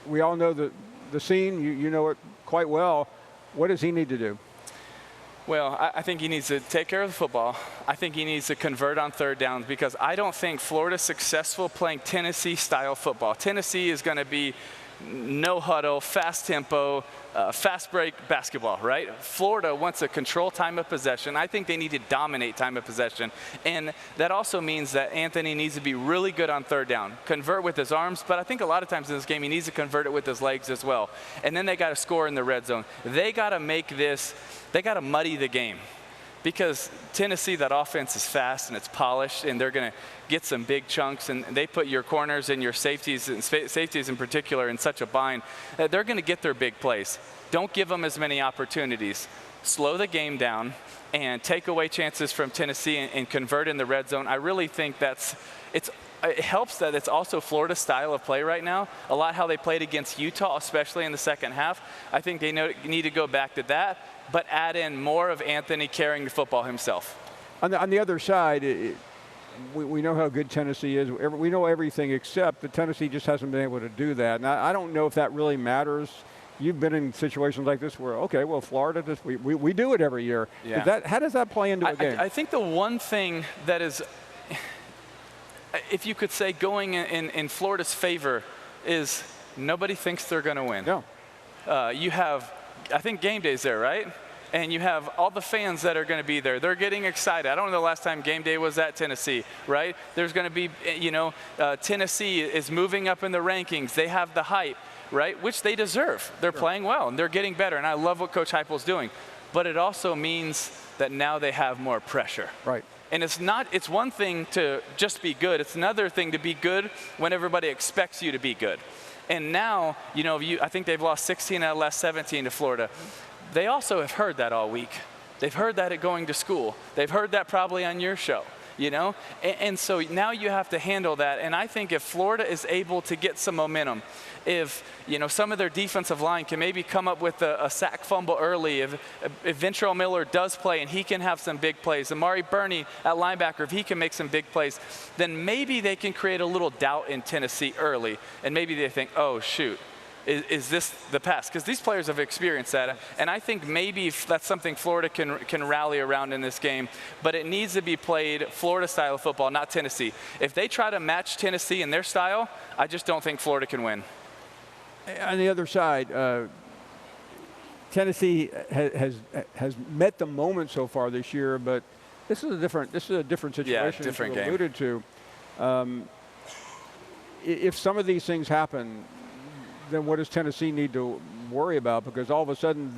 we all know the scene. You know it quite well. What does he need to do? Well, I think he needs to take care of the football. I think he needs to convert on third downs, because I don't think Florida's successful playing Tennessee-style football. Tennessee is going to be no huddle, fast tempo, fast break basketball, right? Florida wants to control time of possession. I think they need to dominate time of possession. And that also means that Anthony needs to be really good on third down, convert with his arms, but I think a lot of times in this game he needs to convert it with his legs as well. And then they got to score in the red zone. They got to make this, they got to muddy the game. Because Tennessee, that offense is fast and it's polished, and they're going to get some big chunks, and they put your corners and your safeties in particular in such a bind that they're going to get their big plays. Don't give them as many opportunities. Slow the game down and take away chances from Tennessee and convert in the red zone. I really think it helps that it's also Florida's style of play right now. A lot how they played against Utah, especially in the second half. I think they need to go back to that, but add in more of Anthony carrying the football himself. On the other side, we know how good Tennessee is. We know everything except that Tennessee just hasn't been able to do that. And I don't know if that really matters. You've been in situations like this where, okay, well, Florida, we do it every year. Yeah. How does that play into a game? I think the one thing that is, if you could say, going in Florida's favor is nobody thinks they're going to win. No. You have, I think game day's there, right? And you have all the fans that are going to be there. They're getting excited. I don't know the last time game day was at Tennessee, right? There's going to be, Tennessee is moving up in the rankings. They have the hype, right? Which they deserve. They're playing well, and they're getting better. And I love what Coach Heupel's doing. But it also means that now they have more pressure. Right. And it's one thing to just be good. It's another thing to be good when everybody expects you to be good. And now, I think they've lost 16 out of the last 17 to Florida. They also have heard that all week. They've heard that at going to school. They've heard that probably on your show, And so now you have to handle that. And I think if Florida is able to get some momentum, if, some of their defensive line can maybe come up with a sack fumble early, if Ventrell Miller does play and he can have some big plays, Amari Burney at linebacker, if he can make some big plays, then maybe they can create a little doubt in Tennessee early. And maybe they think, oh, shoot. Is this the pass? Because these players have experienced that. And I think maybe that's something Florida can rally around in this game. But it needs to be played Florida-style football, not Tennessee. If they try to match Tennessee in their style, I just don't think Florida can win. On the other side, Tennessee has met the moment so far this year, but this is a different situation. Yeah, different game. Alluded to. If some of these things happen, then what does Tennessee need to worry about? Because all of a sudden,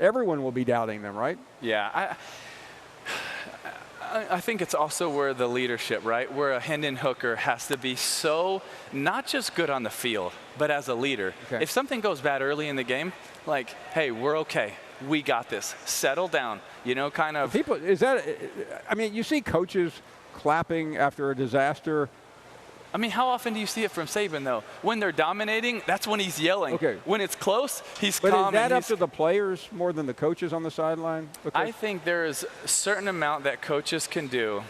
everyone will be doubting them, right? Yeah, I think it's also where the leadership, right? Where a Hendon Hooker has to be so not just good on the field, but as a leader. Okay. If something goes bad early in the game, like, hey, we're okay. We got this. Settle down. Kind of. You see coaches clapping after a disaster. How often do you see it from Saban, though? When they're dominating, that's when he's yelling. Okay. When it's close, he's calm. But is that up to the players more than the coaches on the sideline? I think there is a certain amount that coaches can do,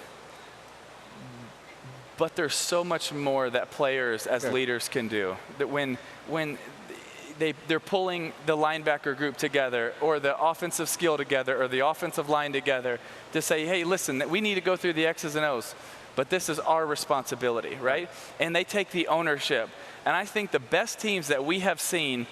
but there's so much more that players as leaders can do. That when they're pulling the linebacker group together, or the offensive skill together, or the offensive line together to say, hey, listen, we need to go through the X's and O's. But this is our responsibility, right? And they take the ownership. And I think the best teams that we have seen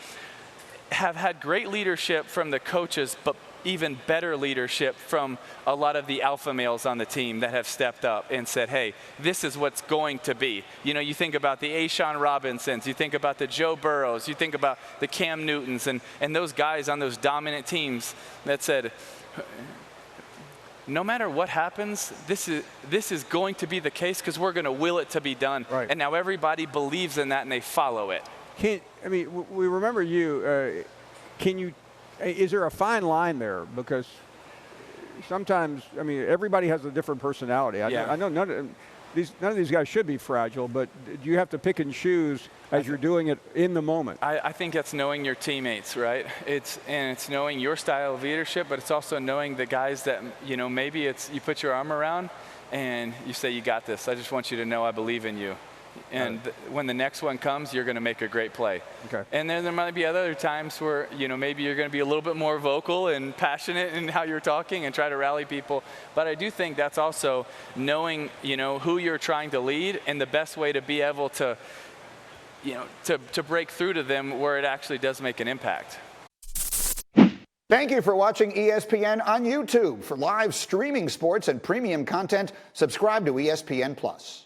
have had great leadership from the coaches, but even better leadership from a lot of the alpha males on the team that have stepped up and said, hey, this is what's going to be. You think about the A'Shawn Robinsons, you think about the Joe Burrows, you think about the Cam Newtons, and those guys on those dominant teams that said, no matter what happens, this is going to be the case because we're going to will it to be done. Right. And now everybody believes in that and they follow it. We remember you. Is there a fine line there? Because sometimes, everybody has a different personality. I know none of these guys should be fragile, but do you have to pick and choose as you're doing it in the moment? I think that's knowing your teammates, right? It's knowing your style of leadership, but it's also knowing the guys that, maybe it's you put your arm around and you say, you got this. I just want you to know I believe in you. And when the next one comes, you're going to make a great play. Okay. And then there might be other times where, maybe you're going to be a little bit more vocal and passionate in how you're talking and try to rally people. But I do think that's also knowing, who you're trying to lead and the best way to be able to, to break through to them where it actually does make an impact. Thank you for watching ESPN on YouTube. For live streaming sports and premium content, subscribe to ESPN+.